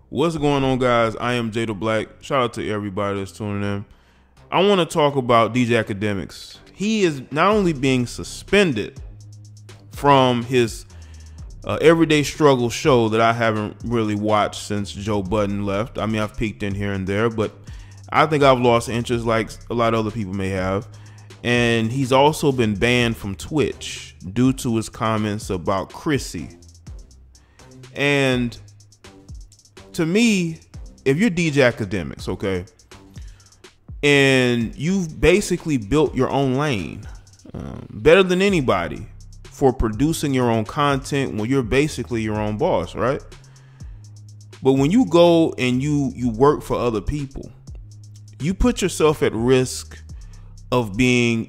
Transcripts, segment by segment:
What's going on, guys? I am Jada Black. Shout out to everybody that's tuning in. I want to talk about DJ Akademiks. He is not only being suspended from his Everyday Struggle show that I haven't really watched since Joe Budden left. I mean, I've peeked in here and there, but I think I've lost interest like a lot of other people may have. And he's also been banned from Twitch due to his comments about Chrissy. And to me, if you're DJ Akademiks, okay, and you've basically built your own lane better than anybody for producing your own content when you're basically your own boss, right? But when you go and you work for other people, you put yourself at risk of being,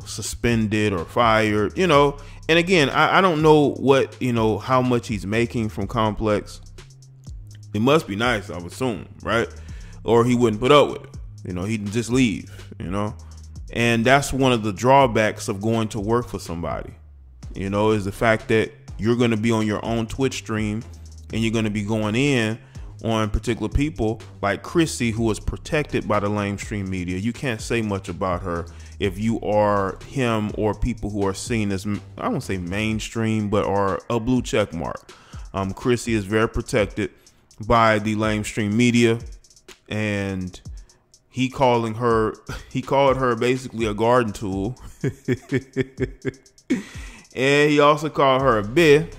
suspended or fired, And again, I don't know what, how much he's making from Complex. It must be nice, I would assume, right? Or he wouldn't put up with it. He'd just leave, And that's one of the drawbacks of going to work for somebody, is the fact that you're going to be on your own Twitch stream and you're going to be going in on particular people like Chrissy, who is protected by the lamestream media. You can't say much about her if you are him or people who are seen as, I won't say mainstream, but are a blue check mark. Chrissy is very protected by the lamestream media, and he called her basically a garden tool. And he also called her a bitch,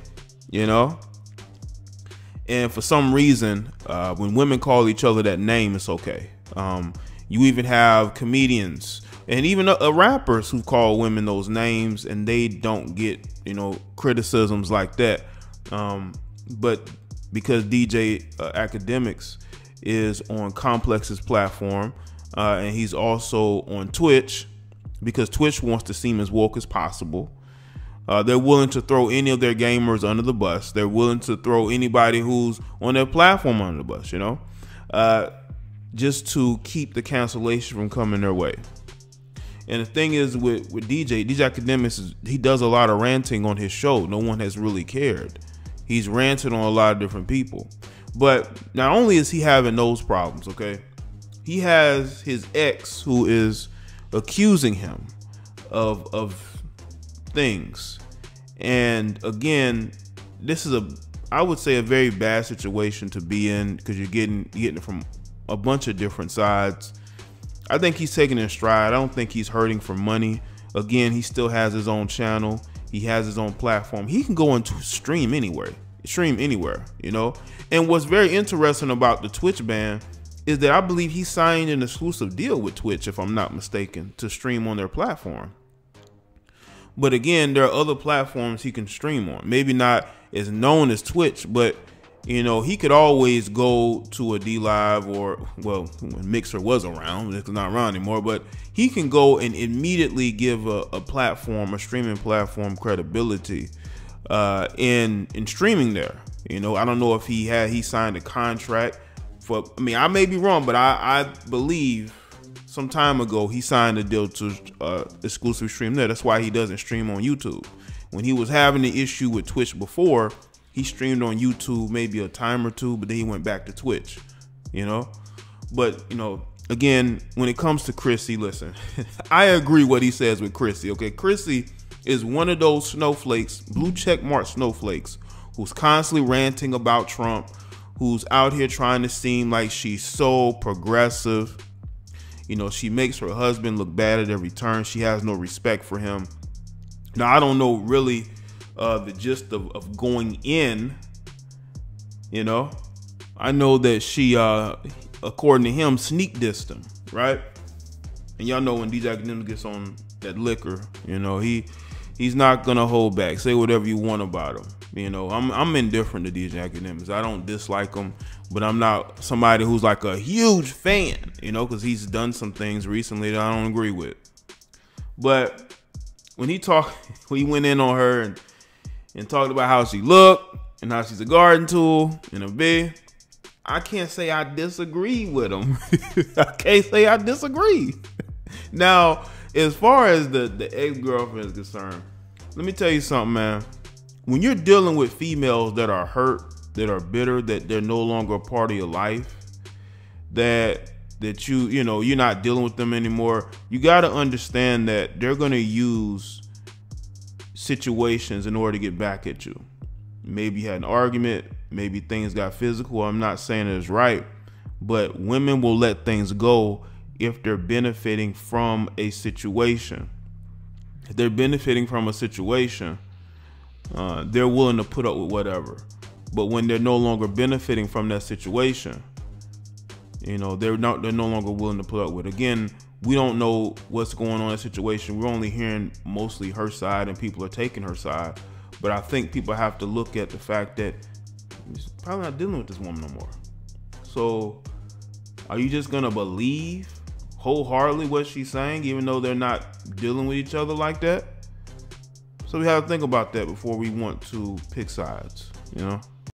And for some reason, when women call each other that name, it's okay. You even have comedians and even rappers who call women those names, and they don't get, criticisms like that. But because DJ Akademiks is on Complex's platform, and he's also on Twitch, because Twitch wants to seem as woke as possible. They're willing to throw any of their gamers under the bus. They're willing to throw anybody who's on their platform under the bus, just to keep the cancellation from coming their way. And the thing is with DJ Akademiks, he does a lot of ranting on his show. No one has really cared. He's ranted on a lot of different people. But not only is he having those problems, okay, he has his ex who is accusing him of things. And again, this is I would say a very bad situation to be in, because you're getting it from a bunch of different sides. I think he's taking it in stride. I don't think he's hurting for money. Again, he still has his own channel. He has his own platform. He can go into stream anywhere, And what's very interesting about the Twitch ban is that I believe he signed an exclusive deal with Twitch, if I'm not mistaken, to stream on their platform. But again, there are other platforms he can stream on. Maybe not as known as Twitch, but he could always go to a DLive, or, well, when Mixer was around, it's not around anymore, but he can go and immediately give a streaming platform credibility in streaming there. I don't know if he signed a contract for, I may be wrong, but I believe some time ago he signed a deal to exclusive stream there. That's why he doesn't stream on YouTube. When he was having the issue with Twitch before, he streamed on YouTube maybe a time or two, but then he went back to Twitch, But, again, when it comes to Chrissy, listen, I agree what he says with Chrissy, okay? Chrissy is one of those snowflakes, blue check mark snowflakes, who's constantly ranting about Trump, who's out here trying to seem like she's so progressive. She makes her husband look bad at every turn. She has no respect for him. Now, I don't know really the gist of going in, I know that she, according to him, sneak dissed him, right? And y'all know when DJ Akademiks gets on that liquor, he's not going to hold back. Say whatever you want about him. I'm indifferent to DJ Akademiks. I don't dislike him, but I'm not somebody who's like a huge fan, because he's done some things recently that I don't agree with. But when he went in on her and talked about how she looked and how she's a garden tool and a bitch, I can't say I disagree with him. I can't say I disagree. Now, as far as the ex-girlfriend is concerned, let me tell you something, man. When you're dealing with females that are hurt that are bitter, that they're no longer a part of your life, that you're not dealing with them anymore, you got to understand that they're going to use situations in order to get back at you. Maybe you had an argument, maybe things got physical. I'm not saying it's right, but women will let things go if they're benefiting from a situation. If they're benefiting from a situation, they're willing to put up with whatever. But when they're no longer benefiting from that situation, they're no longer willing to put up with. Again, we don't know what's going on in the situation. We're only hearing mostly her side, and people are taking her side. But I think people have to look at the fact that he's probably not dealing with this woman no more. So are you just gonna believe wholeheartedly what she's saying, even though they're not dealing with each other like that? So we have to think about that before we want to pick sides,